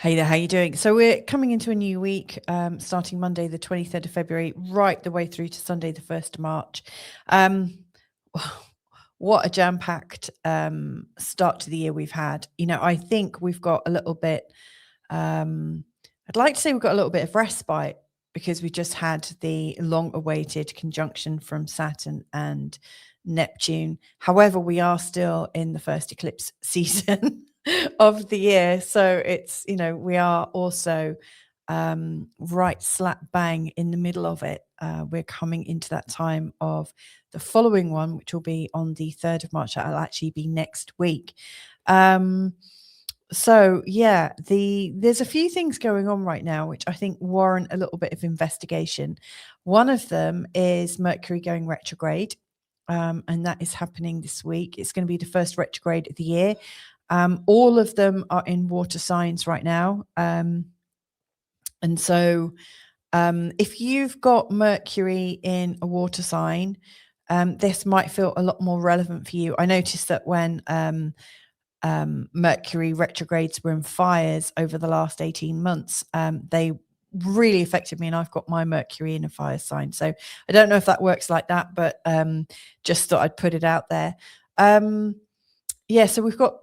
Hey there, how you doing? So we're coming into a new week, starting Monday, the 23rd of February, right the way through to Sunday, the 1st of March. Um, what a jam-packed start to the year we've had. I think we've got a little bit, I'd like to say we've got a little bit of respite because we just had the long-awaited conjunction from Saturn and Neptune. However, we are still in the first eclipse season of the year. So it's, we are also right slap bang in the middle of it. We're coming into that time of the following one, which will be on the 3rd of March. That'll actually be next week. So yeah, there's a few things going on right now which I think warrant a little bit of investigation. One of them is Mercury going retrograde, and that is happening this week. It's going to be the first retrograde of the year. All of them are in water signs right now, and so if you've got Mercury in a water sign, this might feel a lot more relevant for you. I noticed that when Mercury retrogrades were in fires over the last 18 months. They really affected me, and I've got my Mercury in a fire sign. So I don't know if that works like that, but just thought I'd put it out there. Yeah, so we've got,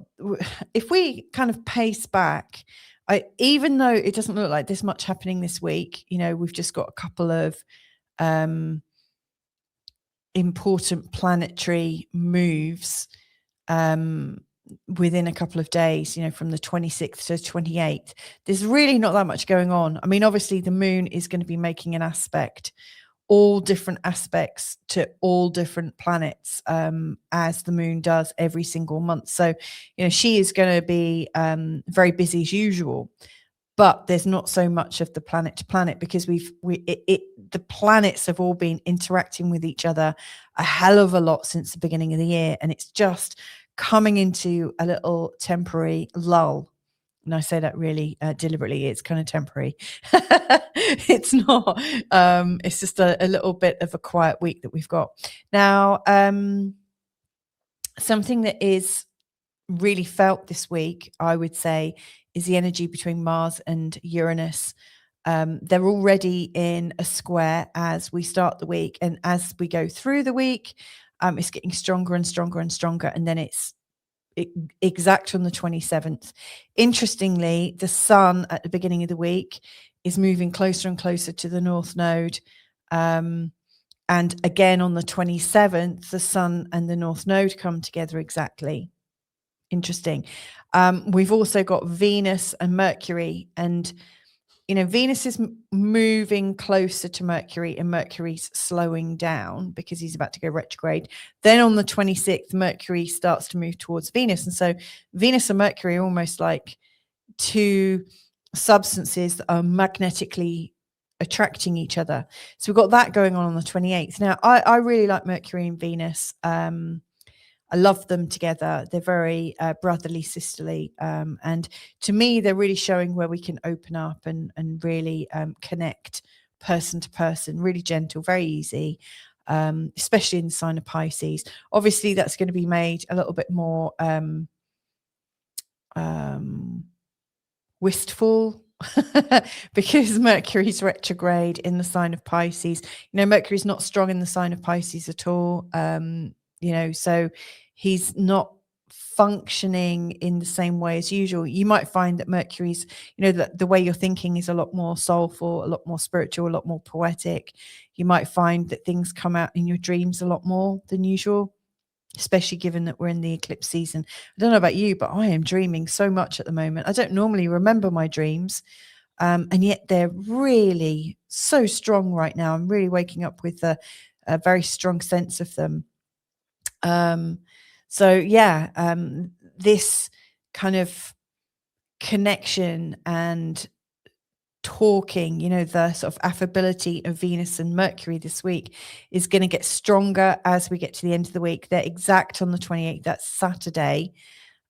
if we kind of pace back, even though it doesn't look like there's much happening this week, we've just got a couple of important planetary moves within a couple of days, from the 26th to 28th. There's really not that much going on. I mean, obviously the moon is going to be making an aspect, all different aspects to all different planets, as the moon does every single month. So, she is going to be very busy as usual, but there's not so much of the planet to planet because the planets have all been interacting with each other a hell of a lot since the beginning of the year. And it's just coming into a little temporary lull. And I say that really deliberately. It's kind of temporary. It's not. It's just a little bit of a quiet week that we've got. Now, something that is really felt this week, I would say, is the energy between Mars and Uranus. They're already in a square as we start the week. And as we go through the week, it's getting stronger and stronger and stronger. And then it's exact on the 27th. Interestingly, the sun at the beginning of the week is moving closer and closer to the North Node. And again, on the 27th, the sun and the North Node come together exactly. Interesting. We've also got Venus and Mercury, and Venus is moving closer to Mercury and Mercury's slowing down because he's about to go retrograde. Then on the 26th, Mercury starts to move towards Venus. And so Venus and Mercury are almost like two substances that are magnetically attracting each other. So we've got that going on the 28th. Now, I really like Mercury and Venus. I love them together. They're very brotherly, sisterly. And to me, they're really showing where we can open up and really connect person to person, really gentle, very easy, especially in the sign of Pisces. Obviously, that's going to be made a little bit more wistful because Mercury's retrograde in the sign of Pisces. Mercury's not strong in the sign of Pisces at all. So he's not functioning in the same way as usual. You might find that Mercury's, the way you're thinking is a lot more soulful, a lot more spiritual, a lot more poetic. You might find that things come out in your dreams a lot more than usual, especially given that we're in the eclipse season. I don't know about you, but I am dreaming so much at the moment. I don't normally remember my dreams, and yet they're really so strong right now. I'm really waking up with a very strong sense of them. This kind of connection and talking, the sort of affability of Venus and Mercury this week is going to get stronger as we get to the end of the week. They're exact on the 28th, that's Saturday.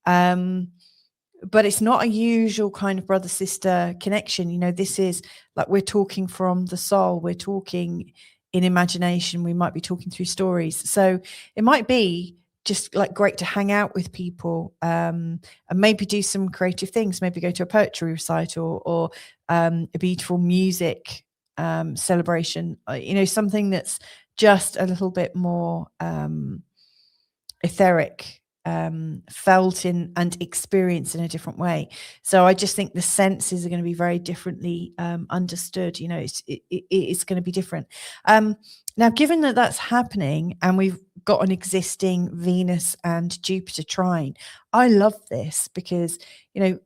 But it's not a usual kind of brother-sister connection. This is like we're talking from the soul. We're talking in imagination. We might be talking through stories. So it might be just like great to hang out with people, and maybe do some creative things, maybe go to a poetry recital or a beautiful music celebration, something that's just a little bit more etheric, felt in and experienced in a different way. So I just think the senses are going to be very differently understood. It's going to be different. Now, given that that's happening and we've got an existing Venus and Jupiter trine, I love this because,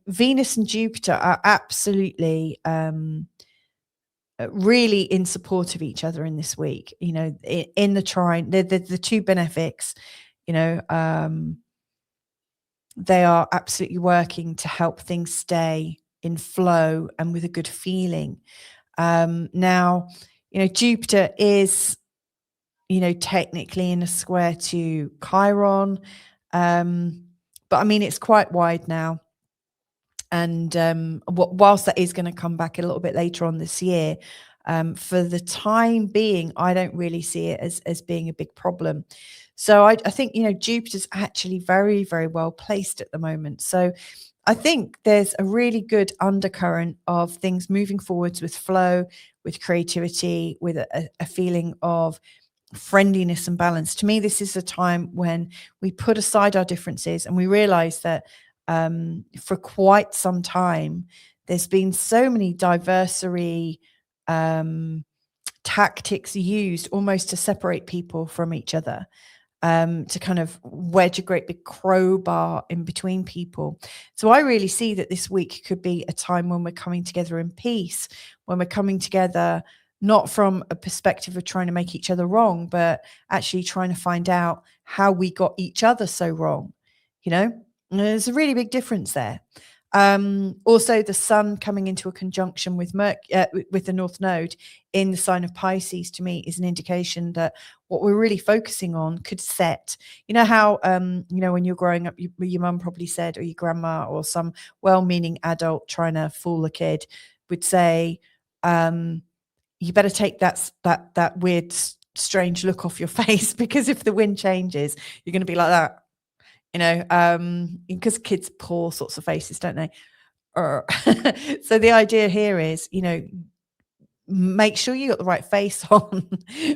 Venus and Jupiter are absolutely really in support of each other in this week. In the trine, the two benefics, they are absolutely working to help things stay in flow and with a good feeling. Now, Jupiter is, technically in a square to Chiron, but I mean, it's quite wide now. And whilst that is going to come back a little bit later on this year, for the time being, I don't really see it as being a big problem. So I think, Jupiter's actually very, very well placed at the moment. So I think there's a really good undercurrent of things moving forwards with flow, with creativity, with a feeling of friendliness and balance. To me, this is a time when we put aside our differences and we realize that for quite some time, there's been so many diversory tactics used almost to separate people from each other, to kind of wedge a great big crowbar in between people. So I really see that this week could be a time when we're coming together in peace, when we're coming together not from a perspective of trying to make each other wrong, but actually trying to find out how we got each other so wrong. And there's a really big difference there. Also, the Sun coming into a conjunction with with the North Node in the sign of Pisces, to me, is an indication that what we're really focusing on could set. How when you're growing up, your mum probably said, or your grandma, or some well-meaning adult trying to fool a kid would say, you better take that weird, strange look off your face, because if the wind changes, you're going to be like that. Because kids pull all sorts of faces, don't they? So the idea here is, make sure you got the right face on,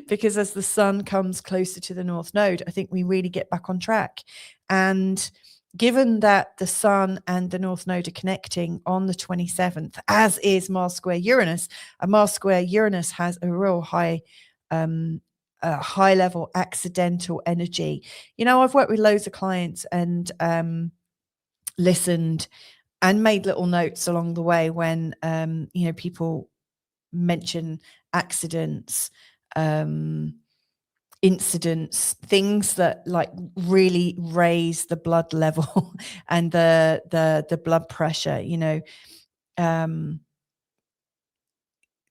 because as the Sun comes closer to the North Node, I think we really get back on track. And given that the Sun and the North Node are connecting on the 27th, as is Mars square Uranus, and Mars square Uranus has a real high level accidental energy. I've worked with loads of clients and listened and made little notes along the way when people mention accidents, incidents, things that like really raise the blood level and the blood pressure.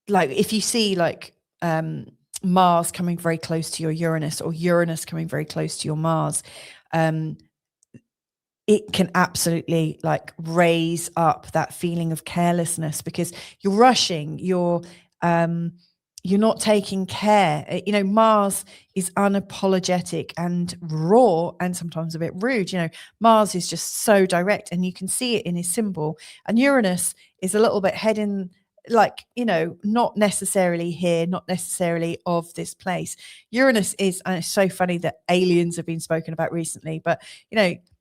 Like if you see like Mars coming very close to your Uranus, or Uranus coming very close to your Mars, it can absolutely like raise up that feeling of carelessness, because you're rushing, you're not taking care. Mars is unapologetic and raw and sometimes a bit rude. Mars is just so direct, and you can see it in his symbol. And Uranus is a little bit heading, like, not necessarily here, not necessarily of this place. Uranus is, and it's so funny that aliens have been spoken about recently, but,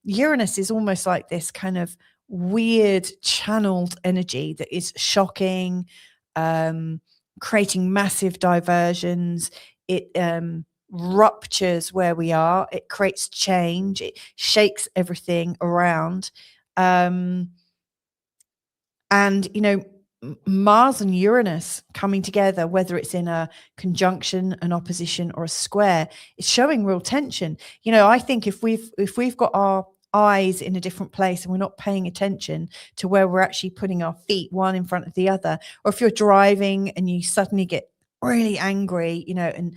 Uranus is almost like this kind of weird channeled energy that is shocking, creating massive diversions. It ruptures where we are. It creates change. It shakes everything around. And, Mars and Uranus coming together, whether it's in a conjunction, an opposition, or a square, it's showing real tension. I think if we've got our eyes in a different place and we're not paying attention to where we're actually putting our feet one in front of the other, or if you're driving and you suddenly get really angry, and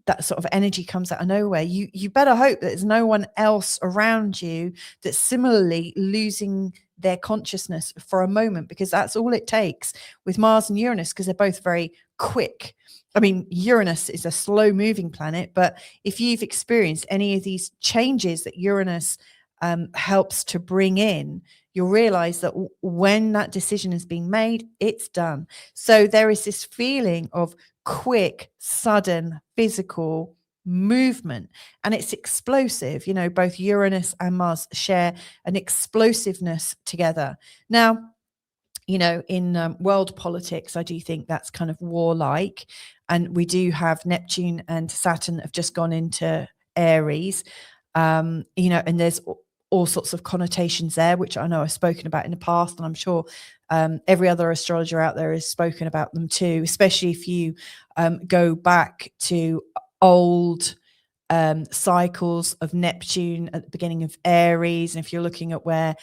that sort of energy comes out of nowhere, you better hope that there's no one else around you that's similarly losing their consciousness for a moment, because that's all it takes with Mars and Uranus, because they're both very quick. I mean, Uranus is a slow moving planet, but if you've experienced any of these changes that Uranus helps to bring in, you'll realize that when that decision has been made, it's done. So there is this feeling of quick, sudden, physical movement, and it's explosive. You know, both Uranus and Mars share an explosiveness together. Now, you know, in world politics, I do think that's kind of warlike. And we do have Neptune and Saturn have just gone into Aries, you know, and there's all sorts of connotations there, which I know I've spoken about in the past. And I'm sure every other astrologer out there has spoken about them too, especially if you go back to old cycles of Neptune at the beginning of Aries. And if you're looking at where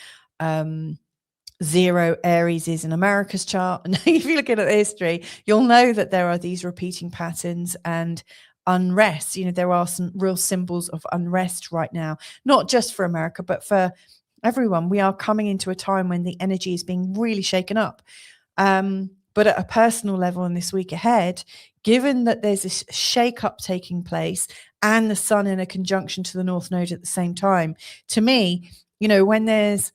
zero Aries is in America's chart, and if you look at the history, you'll know that there are these repeating patterns and unrest. You know, there are some real symbols of unrest right now, not just for America, but for everyone. We are coming into a time when the energy is being really shaken up. But at a personal level in this week ahead, given that there's this shake-up taking place and the sun in a conjunction to the North Node at the same time, to me, you know, when there's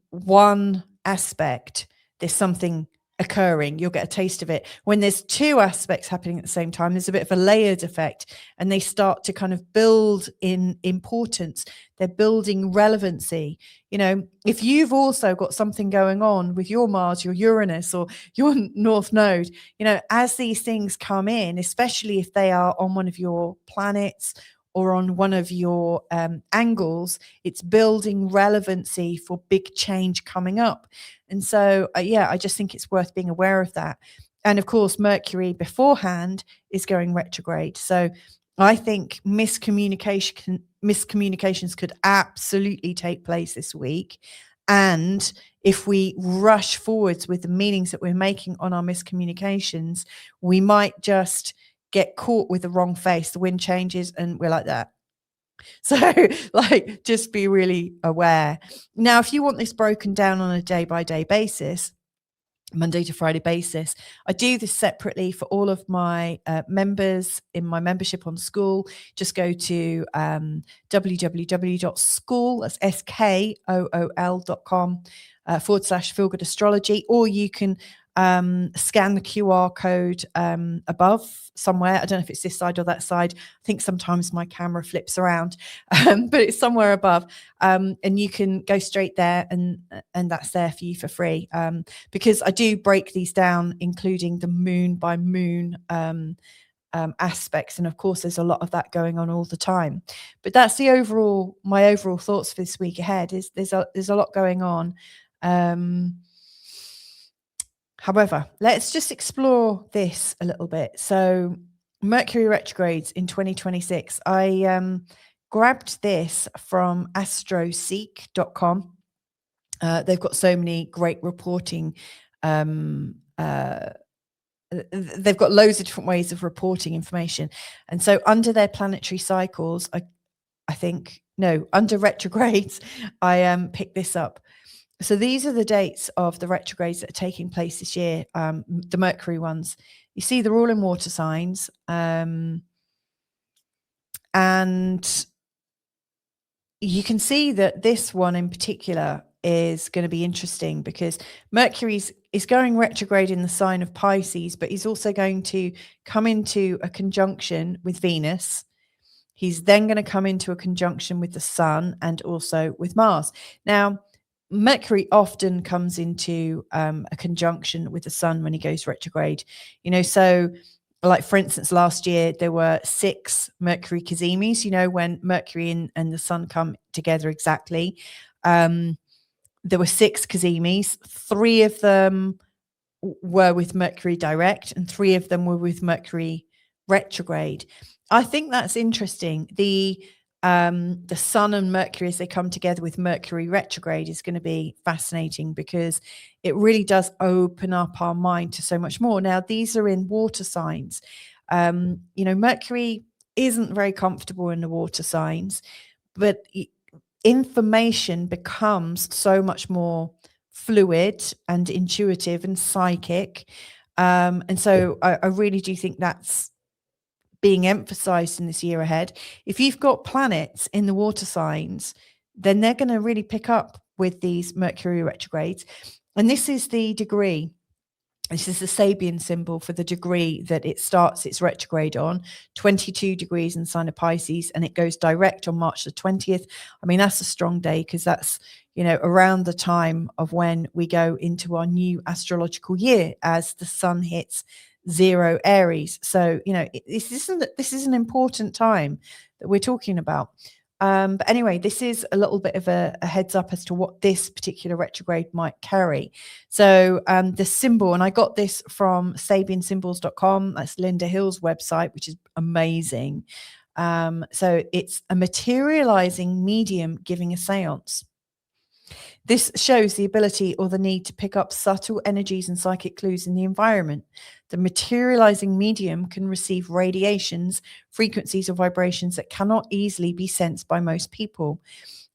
one aspect, there's something occurring, you'll get a taste of it. When there's two aspects happening at the same time, there's a bit of a layered effect, and they start to kind of build in importance. They're building relevancy. You know, if you've also got something going on with your Mars, your Uranus, or your North Node, you know, as these things come in, especially if they are on one of your planets or on one of your angles, it's building relevancy for big change coming up. And so, yeah, I just think it's worth being aware of that. And of course, Mercury beforehand is going retrograde. So I think miscommunications could absolutely take place this week. And if we rush forwards with the meanings that we're making on our miscommunications, we might just get caught with the wrong face. The wind changes and we're like that. So like, just be really aware. Now, if you want this broken down on a day-by-day basis, Monday to Friday basis, I do this separately for all of my members in my membership on School. Just go to www.school, that's SKOOL.com /Feel Good Astrology, or you can scan the QR code above somewhere. I don't know if it's this side or that side. I think sometimes my camera flips around, but it's somewhere above. And you can go straight there, and that's there for you for free. Because I do break these down, including the moon by moon aspects. And of course, there's a lot of that going on all the time. But that's my overall thoughts for this week ahead. Is there's a lot going on. However, let's just explore this a little bit. So Mercury retrogrades in 2026. I grabbed this from astroseek.com. They've got so many great reporting. They've got loads of different ways of reporting information. And so under their planetary cycles, under retrogrades, I picked this up. So these are the dates of the retrogrades that are taking place this year, the Mercury ones. You see, they're all in water signs. And you can see that this one in particular is going to be interesting because Mercury is going retrograde in the sign of Pisces, but he's also going to come into a conjunction with Venus. He's then going to come into a conjunction with the Sun and also with Mars. Now, Mercury often comes into a conjunction with the Sun when he goes retrograde. You know, so like, for instance, last year there were 6 Mercury Cazimis, you know, when Mercury and the Sun come together exactly. There were 6 Cazimis. 3 of them were with Mercury direct and 3 of them were with Mercury retrograde. I think that's interesting. The Sun and Mercury, as they come together with Mercury retrograde, is going to be fascinating because it really does open up our mind to so much more. Now, these are in water signs. You know, Mercury isn't very comfortable in the water signs, but information becomes so much more fluid and intuitive and psychic And so I really do think that's being emphasized in this year ahead. If you've got planets in the water signs, then they're going to really pick up with these Mercury retrogrades. And this is the degree. This is the Sabian symbol for the degree that it starts its retrograde on, 22 degrees in the sign of Pisces, and it goes direct on March the 20th. I mean, that's a strong day because that's, around the time of when we go into our new astrological year as the sun hits 0 Aries. So, this is an important time that we're talking about. But anyway, this is a little bit of a heads up as to what this particular retrograde might carry. So the symbol, and I got this from sabiansymbols.com. That's Linda Hill's website, which is amazing. So it's a materializing medium giving a seance. This shows the ability or the need to pick up subtle energies and psychic clues in the environment. The materializing medium can receive radiations, frequencies, or vibrations that cannot easily be sensed by most people.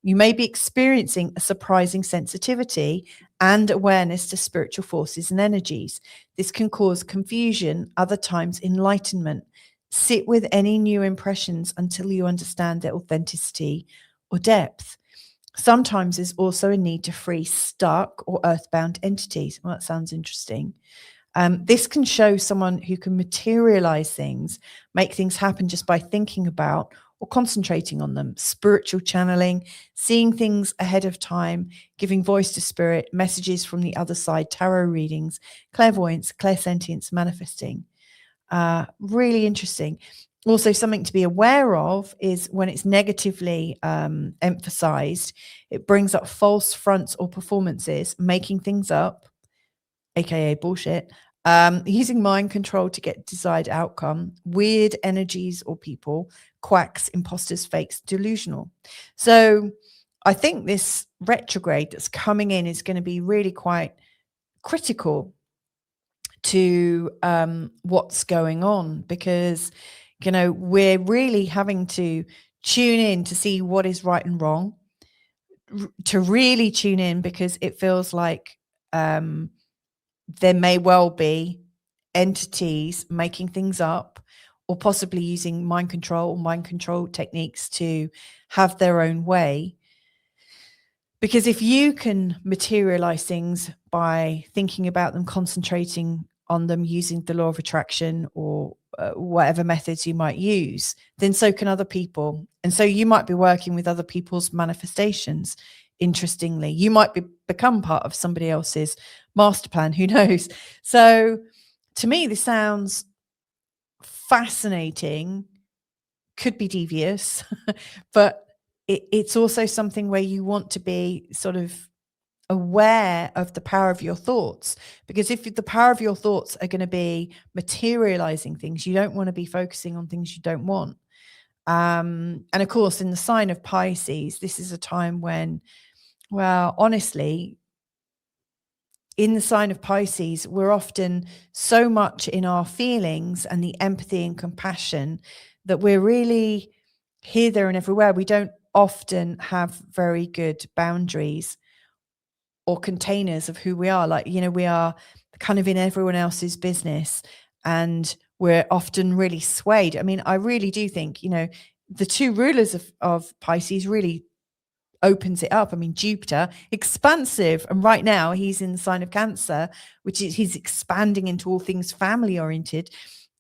You may be experiencing a surprising sensitivity and awareness to spiritual forces and energies. This can cause confusion, other times enlightenment. Sit with any new impressions until you understand their authenticity or depth. Sometimes there's also a need to free stuck or earthbound entities. Well, that sounds interesting. This can show someone who can materialize things, make things happen just by thinking about or concentrating on them. Spiritual channeling, seeing things ahead of time, giving voice to spirit, messages from the other side, tarot readings, clairvoyance, clairsentience, manifesting. Really interesting. Also, something to be aware of is when it's negatively emphasized, it brings up false fronts or performances, making things up, aka bullshit, using mind control to get desired outcome, weird energies or people, quacks, imposters, fakes, delusional. So I think this retrograde that's coming in is going to be really quite critical to what's going on, because we're really having to tune in to see what is right and wrong, to really tune in, because it feels like there may well be entities making things up or possibly using mind control techniques to have their own way. Because if you can materialize things by thinking about them, concentrating on them, using the law of attraction or whatever methods you might use, then so can other people. And so you might be working with other people's manifestations. Interestingly, you might become part of somebody else's master plan. Who knows? So to me, this sounds fascinating, could be devious, but it's also something where you want to be sort of aware of the power of your thoughts, because if the power of your thoughts are going to be materializing things, you don't want to be focusing on things you don't want. And of course, in the sign of Pisces, this is a time when, well, honestly, in the sign of Pisces, we're often so much in our feelings and the empathy and compassion that we're really here, there, and everywhere. We don't often have very good boundaries or containers of who we are. Like, we are kind of in everyone else's business, and we're often really swayed. I mean, I really do think, the two rulers of Pisces really opens it up. I mean, Jupiter, expansive, and right now he's in the sign of Cancer, which is he's expanding into all things family oriented,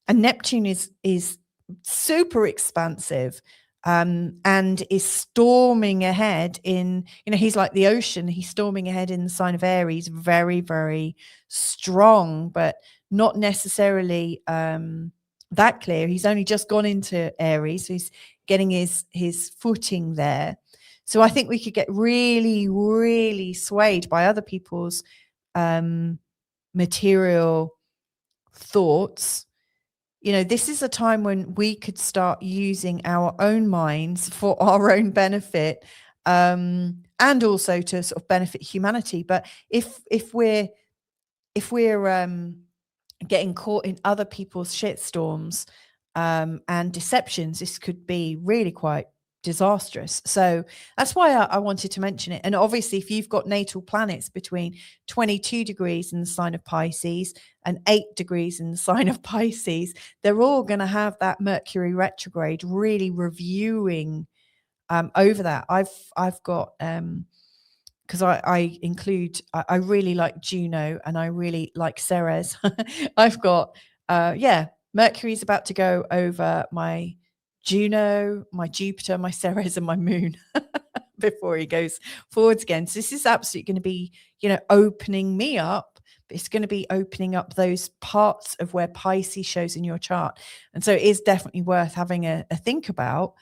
and Neptune is super expansive, and is storming ahead in, he's like the ocean. He's storming ahead in the sign of Aries, very, very strong, but not necessarily that clear. He's only just gone into Aries, so he's getting his footing there. So I think we could get really, really swayed by other people's material thoughts. This is a time when we could start using our own minds for our own benefit, and also to sort of benefit humanity. But if we're getting caught in other people's shitstorms and deceptions, this could be really quite disastrous. So that's why I wanted to mention it. And obviously, if you've got natal planets between 22 degrees in the sign of Pisces and 8 degrees in the sign of Pisces, they're all going to have that Mercury retrograde really reviewing over that. I've got because I include, I really like Juno and I really like Ceres. I've got Mercury's about to go over my Juno, my Jupiter, my Ceres, and my Moon before he goes forwards again. So this is absolutely going to be, opening me up. But it's going to be opening up those parts of where Pisces shows in your chart. And so it is definitely worth having a think about.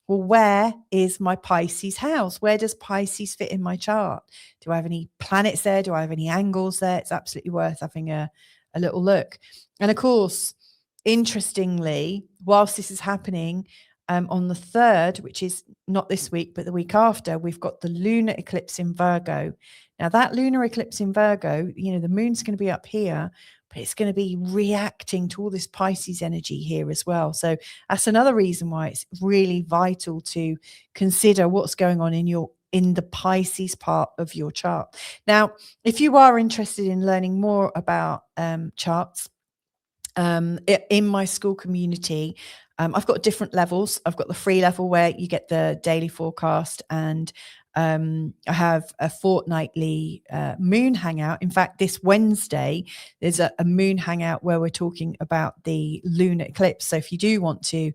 Well, where is my Pisces house? Where does Pisces fit in my chart? Do I have any planets there? Do I have any angles there? It's absolutely worth having a little look. And of course, interestingly, whilst this is happening, on the 3rd, which is not this week, but the week after, we've got the lunar eclipse in Virgo. Now, that lunar eclipse in Virgo, the moon's going to be up here, but it's going to be reacting to all this Pisces energy here as well. So that's another reason why it's really vital to consider what's going on in the Pisces part of your chart. Now, if you are interested in learning more about charts, in my school community, I've got different levels. I've got the free level where you get the daily forecast, and I have a fortnightly moon hangout. In fact, this Wednesday, there's a moon hangout where we're talking about the lunar eclipse. So if you do want to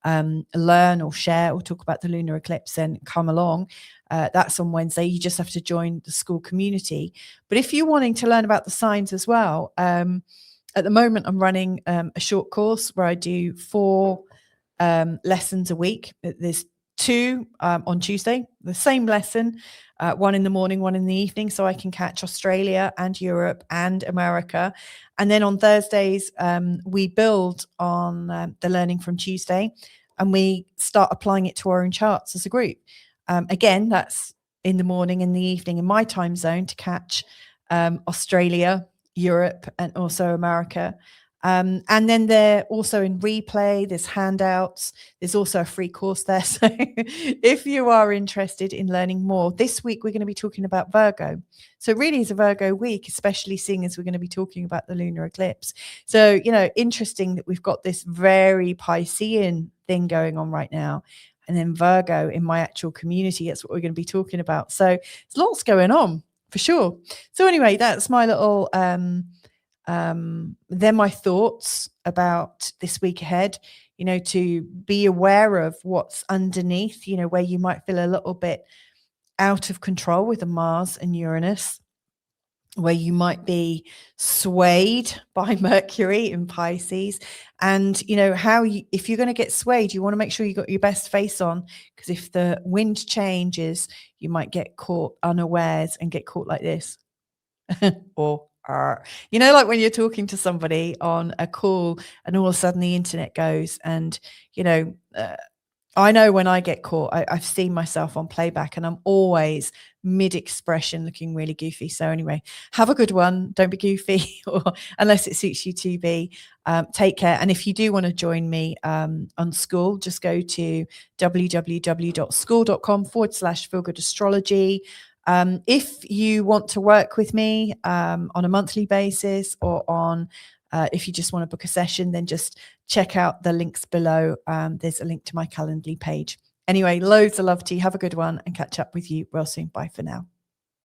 learn or share or talk about the lunar eclipse, then come along. That's on Wednesday. You just have to join the school community. But if you're wanting to learn about the signs as well, at the moment, I'm running a short course where I do 4 lessons a week. There's 2 on Tuesday, the same lesson, 1 in the morning, 1 in the evening, so I can catch Australia and Europe and America. And then on Thursdays, we build on the learning from Tuesday, and we start applying it to our own charts as a group. Again, that's in the morning and the evening in my time zone to catch Australia, Europe, and also America. And then they're also in replay. There's handouts. There's also a free course there. So if you are interested in learning more, this week we're going to be talking about Virgo. So it really is a Virgo week, especially seeing as we're going to be talking about the lunar eclipse. So, interesting that we've got this very Piscean thing going on right now. And then Virgo in my actual community, that's what we're going to be talking about. So there's lots going on. For sure. So anyway, that's my little they're my thoughts about this week ahead, to be aware of what's underneath, where you might feel a little bit out of control with the Mars and Uranus, where you might be swayed by Mercury in Pisces. And, if you're going to get swayed, you want to make sure you got your best face on, because if the wind changes, you might get caught unawares and get caught like this. Or, like when you're talking to somebody on a call and all of a sudden the internet goes and, I know when I get caught, I've seen myself on playback and I'm always mid-expression looking really goofy. So anyway, have a good one. Don't be goofy, or unless it suits you to be. Take care. And if you do want to join me on school, just go to www.school.com/feelgoodastrology. If you want to work with me on a monthly basis, or on if you just want to book a session, then just check out the links below. There's a link to my Calendly page. Anyway, loads of love to you. Have a good one and catch up with you real soon. Bye for now.